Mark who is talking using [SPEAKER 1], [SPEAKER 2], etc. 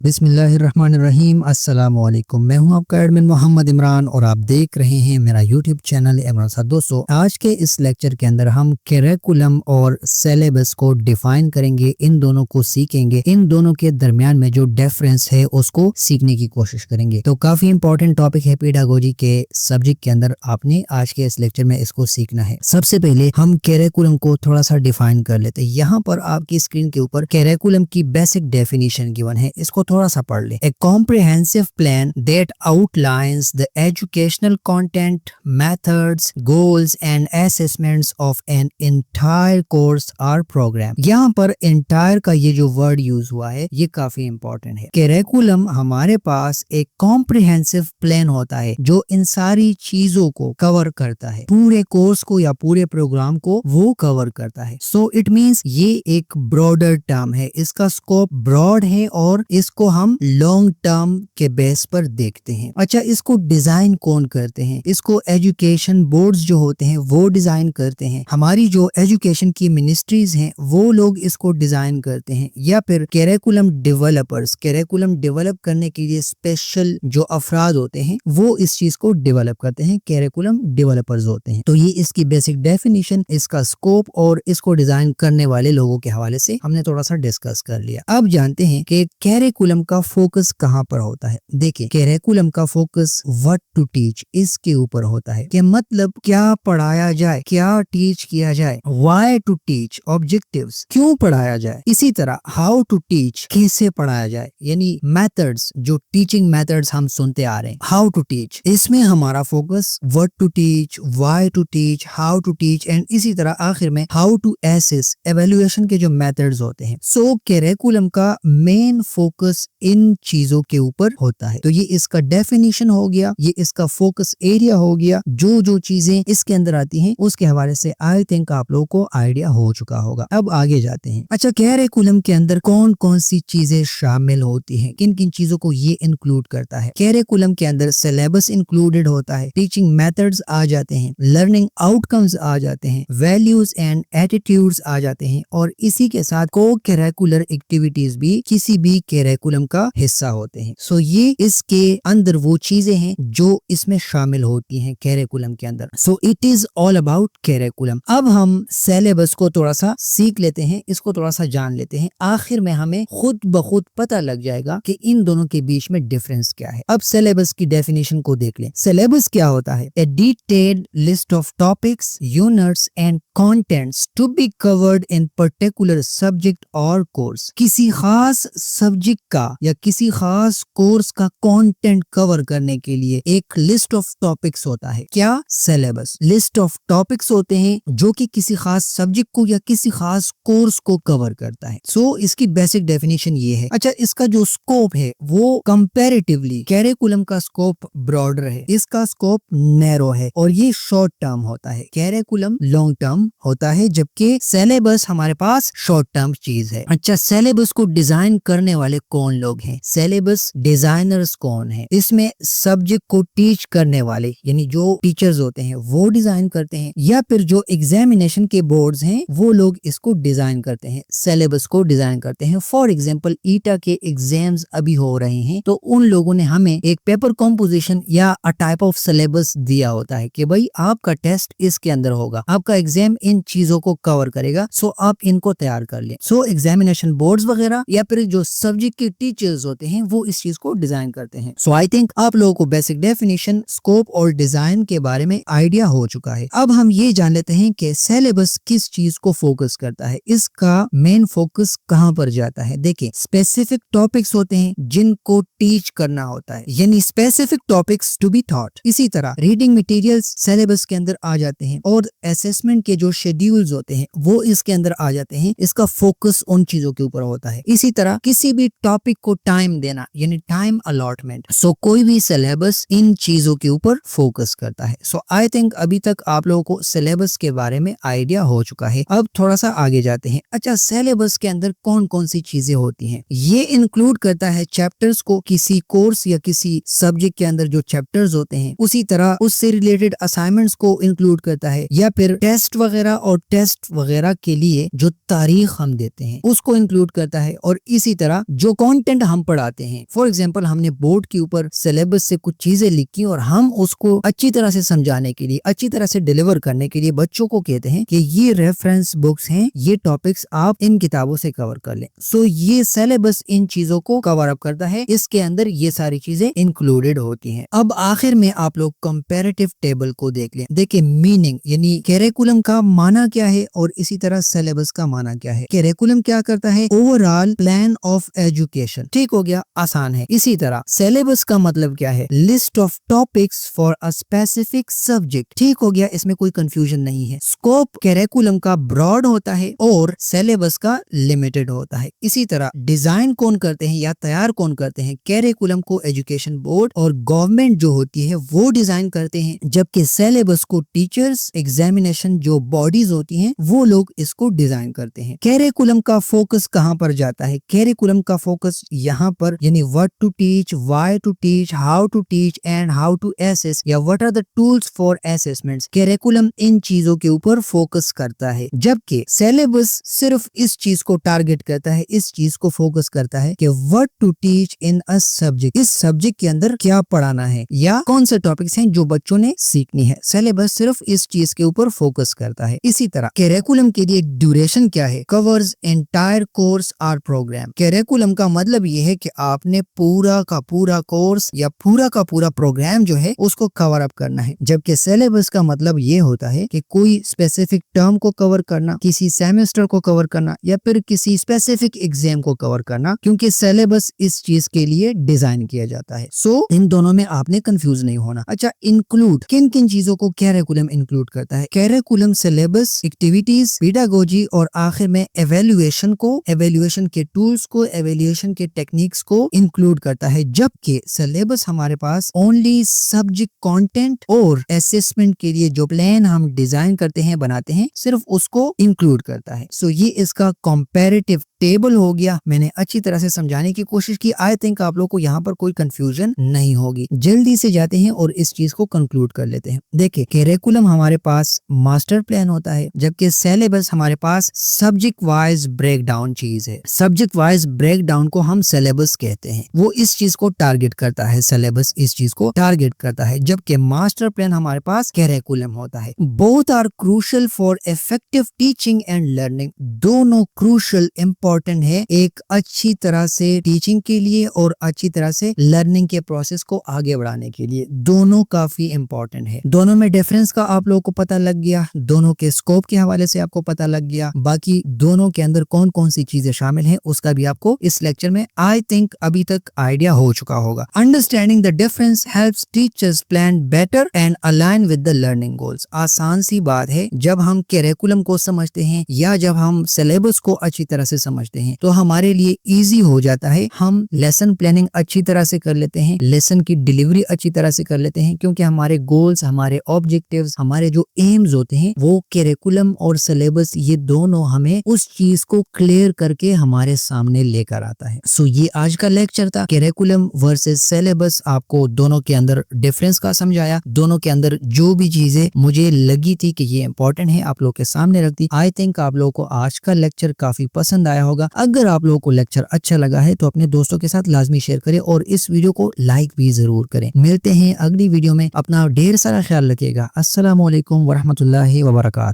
[SPEAKER 1] बिस्मिल्लाहिर्रहमानिर्रहीम। अस्सलामुअलैकुम। मैं हूं आपका एडमिन मोहम्मद इमरान और आप देख रहे हैं मेरा यूट्यूब चैनल इमरान साहब। दोस्तों, आज के इस लेक्चर के अंदर हम करिकुलम और सिलेबस को डिफाइन करेंगे, इन दोनों को सीखेंगे, इन दोनों के दरमियान में जो डिफरेंस है उसको सीखने की कोशिश करेंगे। तो काफी इंपॉर्टेंट टॉपिक है पेडागोजी के सब्जेक्ट के अंदर, आपने आज के इस लेक्चर में इसको सीखना है। सबसे पहले हम करिकुलम को थोड़ा सा डिफाइन कर लेते हैं। यहाँ पर आपकी स्क्रीन के ऊपर करिकुलम की बेसिक डेफिनेशन गिवन है, इसको थोड़ा सा पढ़ ले। A comprehensive plan that outlines the educational content, methods, goals and assessments of an entire course और प्रोग्राम। यहाँ पर एंटायर का ये जो वर्ड यूज हुआ है ये काफी इंपॉर्टेंट है। करिकुलम हमारे पास एक कॉम्प्रिहेंसिव प्लान होता है जो इन सारी चीजों को कवर करता है, पूरे कोर्स को या पूरे प्रोग्राम को वो कवर करता है। सो इट मीन्स ये एक ब्रॉडर टर्म है, इसका स्कोप ब्रॉड है और इसको हम लॉन्ग टर्म के बेस पर देखते हैं। अच्छा, इसको डिजाइन कौन करते हैं? इसको एजुकेशन बोर्ड्स जो होते हैं वो डिजाइन करते हैं। हमारी जो एजुकेशन की मिनिस्ट्रीज हैं वो लोग इसको डिजाइन करते हैं, या फिर करिकुलम डेवलपर्स, करिकुलम डेवलप करने के लिए स्पेशल जो अफराद होते हैं वो इस चीज को डेवलप करते हैं, करिकुलम डेवलपर्स होते हैं। तो ये इसकी बेसिक डेफिनेशन, इसका स्कोप और इसको डिजाइन करने वाले लोगों के हवाले से हमने थोड़ा सा डिस्कस कर लिया। अब जानते हैं कि करिकुलम का फोकस कहाँ पर होता है। देखिए, करिकुलम का फोकस व्हाट टू टीच इसके ऊपर होता है, कि मतलब क्या पढ़ाया जाए, क्या टीच किया जाए, व्हाई टू टीच, ऑब्जेक्टिव्स, क्यों पढ़ाया जाए। इसी तरह हाउ टू टीच, कैसे पढ़ाया जाए, यानी मेथड्स, जो टीचिंग मेथड्स हम सुनते आ रहे हैं, हाउ टू टीच, इसमें हमारा focus what to teach, why to teach, how to teach and इसी तरह आखिर में हाउ टू एसेस, एवेल्युएशन के जो मेथड्स होते हैं। सो करिकुलम का मेन फोकस इन चीजों के ऊपर होता है। तो ये इसका डेफिनेशन हो गया, ये इसका फोकस एरिया हो गया। जो जो चीजें इसके अंदर आती हैं उसके हवाले से आई थिंक आप लोगों को आइडिया हो चुका होगा। अब आगे जाते हैं। अच्छा, करिकुलम के अंदर कौन कौन सी चीजें शामिल होती हैं, किन किन चीजों को ये इंक्लूड करता है। करिकुलम के अंदर सिलेबस इंक्लूडेड होता है, टीचिंग मेथड्स आ जाते हैं, लर्निंग आउटकम्स आ जाते हैं, वैल्यूज एंड एटीट्यूड्स आ जाते हैं, और इसी के साथ को करिकुलर एक्टिविटीज भी किसी भी करिकुलम का हिस्सा होते हैं। सो ये इसके अंदर वो चीजें हैं जो इसमें शामिल होती हैं करिकुलम के अंदर। So it is all about curriculum. अब हम सिलेबस को थोड़ा सा सीख लेते हैं, इसको थोड़ा सा जान लेते हैं, आखिर में हमें खुद ब खुद पता लग जाएगा कि इन दोनों के बीच में डिफरेंस क्या है। अब सिलेबस की डेफिनेशन को देख लें। सिलेबस क्या होता है? A detailed list of topics, units and contents to be covered in particular subject और कोर्स। किसी खास सब्जेक्ट का या किसी खास कोर्स का कंटेंट कवर करने के लिए एक लिस्ट ऑफ टॉपिक्स होता है। क्या? सिलेबस। लिस्ट ऑफ टॉपिक्स होते हैं जो कि किसी खास सब्जेक्ट को या किसी खास कोर्स को कवर करता है। सो इसकी बेसिक डेफिनेशन ये है। अच्छा, इसका जो स्कोप है वो कंपैरेटिवली करिकुलम का स्कोप ब्रॉडर है, इसका स्कोप नैरो है और ये शॉर्ट टर्म होता है। करिकुलम लॉन्ग टर्म होता है जबकि सिलेबस हमारे पास शॉर्ट टर्म चीज है। अच्छा, सिलेबस को डिजाइन करने वाले कौन लोग हैं? सिलेबस डिजाइनर्स कौन है? इसमें सब्जेक्ट को टीच करने वाले यानी जो टीचर्स होते हैं वो डिजाइन करते हैं, या फिर जो एग्जामिनेशन के बोर्ड्स हैं वो लोग इसको डिजाइन करते हैं, सिलेबस को डिजाइन करते हैं। फॉर एग्जांपल ईटा के एग्जाम्स अभी हो रहे हैं तो उन लोगों ने हमें एक पेपर कॉम्पोजिशन या अ टाइप ऑफ सिलेबस दिया होता है कि भाई आपका टेस्ट इसके अंदर होगा, आपका एग्जाम इन चीजों को कवर करेगा, सो आप इनको तैयार कर लें। सो एग्जामिनेशन बोर्ड्स वगैरह या फिर जो सब्जेक्ट के टीचर्स होते हैं वो इस चीज को डिजाइन करते हैं। सो आई थिंक आप लोगों को बेसिक डेफिनेशन, स्कोप और डिजाइन के बारे में आइडिया हो चुका है। अब हम ये जान लेते हैं कि सिलेबस किस चीज को फोकस करता है, इसका मेन फोकस कहां पर जाता है। देखिए, स्पेसिफिक टॉपिक्स होते हैं जिनको टीच करना होता है, यानी specific topics to be taught. इसी तरह रीडिंग मटेरियल्स सिलेबस के अंदर आ जाते हैं और असेसमेंट के जो शेड्यूल्स होते हैं वो इसके अंदर आ जाते हैं, इसका फोकस उन चीजों के ऊपर होता है। इसी तरह किसी भी टॉपिक को टाइम देना यानी टाइम अलॉटमेंट। सो कोई भी सिलेबस इन चीजों के ऊपर फोकस करता है। सो आई थिंक अभी तक आप लोगों को सिलेबस के बारे में आइडिया हो चुका है। अब थोड़ा सा आगे जाते हैं। अच्छा, सिलेबस के अंदर कौन कौन सी चीजें होती हैं? ये इंक्लूड करता है चैप्टर्स को, किसी कोर्स या किसी सब्जेक्ट के अंदर जो चैप्टर्स होते हैं, उसी तरह उससे रिलेटेड असाइनमेंट्स को इंक्लूड करता है, या फिर टेस्ट वगैरह वगैरह और टेस्ट वगैरह के लिए जो तारीख हम देते हैं उसको इंक्लूड करता है, और इसी तरह जो कंटेंट हम पढ़ाते हैं, फॉर एग्जांपल हमने बोर्ड के ऊपर सिलेबस से कुछ चीजें लिखी और हम उसको अच्छी तरह से समझाने के लिए, अच्छी तरह से डिलीवर करने के लिए बच्चों को कहते हैं कि ये रेफरेंस बुक्स हैं, ये टॉपिक्स आप इन किताबों से कवर कर लें। सो ये सिलेबस इन चीजों को कवर अप करता है, इसके अंदर ये सारी चीजें इंक्लूडेड होती हैं। अब आखिर में आप लोग कंपैरेटिव टेबल को देख लें। देखिए मीनिंग यानी करिकुलम का माना क्या है और इसी तरह सिलेबस का माना क्या है। करिकुलम क्या करता है? Overall plan of education. ठीक हो गया, आसान है। इसी तरह सिलेबस का मतलब क्या है? List of topics for a specific subject. ठीक हो गया, इसमें कोई कंफ्यूजन नहीं है। स्कोप करिकुलम का ब्रॉड होता है और सिलेबस का लिमिटेड होता है। इसी तरह डिजाइन कौन करते हैं या तैयार कौन करते हैं? करिकुलम को एजुकेशन बोर्ड और गवर्नमेंट जो होती है वो डिजाइन करते हैं, जबकि सिलेबस को टीचर्स, एग्जामिनेशन जो बॉडीज होती हैं वो लोग इसको डिजाइन करते हैं। करिकुलम का फोकस कहां पर जाता है? करिकुलम का फोकस यहाँ पर यानी what to teach, why to teach, how to teach and how to assess या what are the tools for assessments. Curriculum इन चीजों के ऊपर फोकस करता है, जबकि सिलेबस सिर्फ इस चीज को टारगेट करता है, इस चीज को फोकस करता है कि what to teach in a subject. इस सब्जेक्ट के अंदर क्या पढ़ाना है या कौन से टॉपिक्स हैं जो बच्चों ने सीखनी है। सिलेबस सिर्फ इस चीज के ऊपर फोकस करता है। इसी तरह करिकुलम के लिए ड्यूरेशन क्या है? कवर्स एंटायर कोर्स और प्रोग्राम। करिकुलम का मतलब ये है कि आपने पूरा का पूरा कोर्स या पूरा का पूरा प्रोग्राम जो है उसको कवर अप करना है, जबकि सिलेबस का मतलब ये होता है कि कोई स्पेसिफिक टर्म को कवर करना, किसी सेमेस्टर को कवर करना या फिर किसी स्पेसिफिक एग्जाम को कवर करना, क्योंकि सिलेबस इस चीज के लिए डिजाइन किया जाता है। सो इन दोनों में आपने कंफ्यूज नहीं होना। अच्छा, इंक्लूड किन किन चीजों को करिकुलम इंक्लूड करता है? करिकुलम सिलेबस, एक्टिविटीज, पेडागोजी और आखिर में एवेल्युएशन को, एवेल्युएशन के टूल्स को, एवेल्युएशन के टेक्निक्स को इंक्लूड करता है, जबकि सिलेबस हमारे पास ओनली सब्जेक्ट कंटेंट और असेसमेंट के लिए जो प्लान हम डिजाइन करते हैं, बनाते हैं, सिर्फ उसको इंक्लूड करता है। सो ये इसका कंपैरेटिव टेबल हो गया। मैंने अच्छी तरह से समझाने की कोशिश की। आई थिंक आप लोग को यहाँ पर कोई कंफ्यूजन नहीं होगी। जल्दी से जाते हैं और इस चीज को कंक्लूड कर लेते हैं। देखिए, करिकुलम हमारे पास मास्टर प्लान होता है, जबकि सिलेबस हमारे पास सब्जेक्ट वाइज ब्रेकडाउन चीज है। सब्जेक्ट वाइज ब्रेकडाउन को हम सिलेबस कहते हैं। वो इस चीज को टारगेट करता है, सिलेबस इस चीज को टारगेट करता है, जबकि मास्टर प्लान हमारे पास करिकुलम होता है। Both are crucial for effective teaching and learning. दोनों क्रूशियल इंपॉर्टेंट है एक अच्छी तरह से टीचिंग के लिए और अच्छी तरह से लर्निंग के प्रोसेस को आगे बढ़ाने के लिए। दोनों काफी इंपॉर्टेंट है। दोनों में डिफरेंस का आप लोगों को पता लग गया, दोनों के स्कोप के हवाले से आपको पता लग गया, बाकी दोनों के अंदर कौन कौन सी चीजें शामिल हैं उसका भी आपको इस लेक्चर में आई थिंक अभी तक आइडिया हो चुका होगा। Understanding the difference helps teachers plan better and align with the learning goals. आसान सी बात है, जब हम करिकुलम को समझते हैं या जब हम सिलेबस को अच्छी तरह से समझते हैं तो हमारे लिए इजी हो जाता है। हम लेसन प्लानिंग अच्छी तरह से कर लेते हैं, लेसन की डिलीवरी अच्छी तरह से कर लेते हैं, क्योंकि हमारे गोल्स, हमारे ऑब्जेक्टिव्स, हमारे जो एम्स होते हैं वो करिकुलम और सिलेबस ये दोनों हमें उस चीज को क्लियर करके हमारे सामने लेकर आता है। सो ये आज का लेक्चर था, करिकुलम वर्सेस सिलेबस। आपको दोनों के अंदर डिफरेंस का समझाया, दोनों के अंदर जो भी चीजें मुझे लगी थी कि ये इंपॉर्टेंट है आप लोग के सामने रख दी। आई थिंक आप लोगों को आज का लेक्चर काफी पसंद आया होगा। अगर आप लोगों को लेक्चर अच्छा लगा है तो अपने दोस्तों के साथ लाजमी शेयर करें और इस वीडियो को लाइक भी जरूर करें। मिलते हैं अगली वीडियो में, अपना ढेर सारा ख्याल रखिएगा। अस्सलाम वालेकुम वरहमतुल्लाहि वबरकातुहू।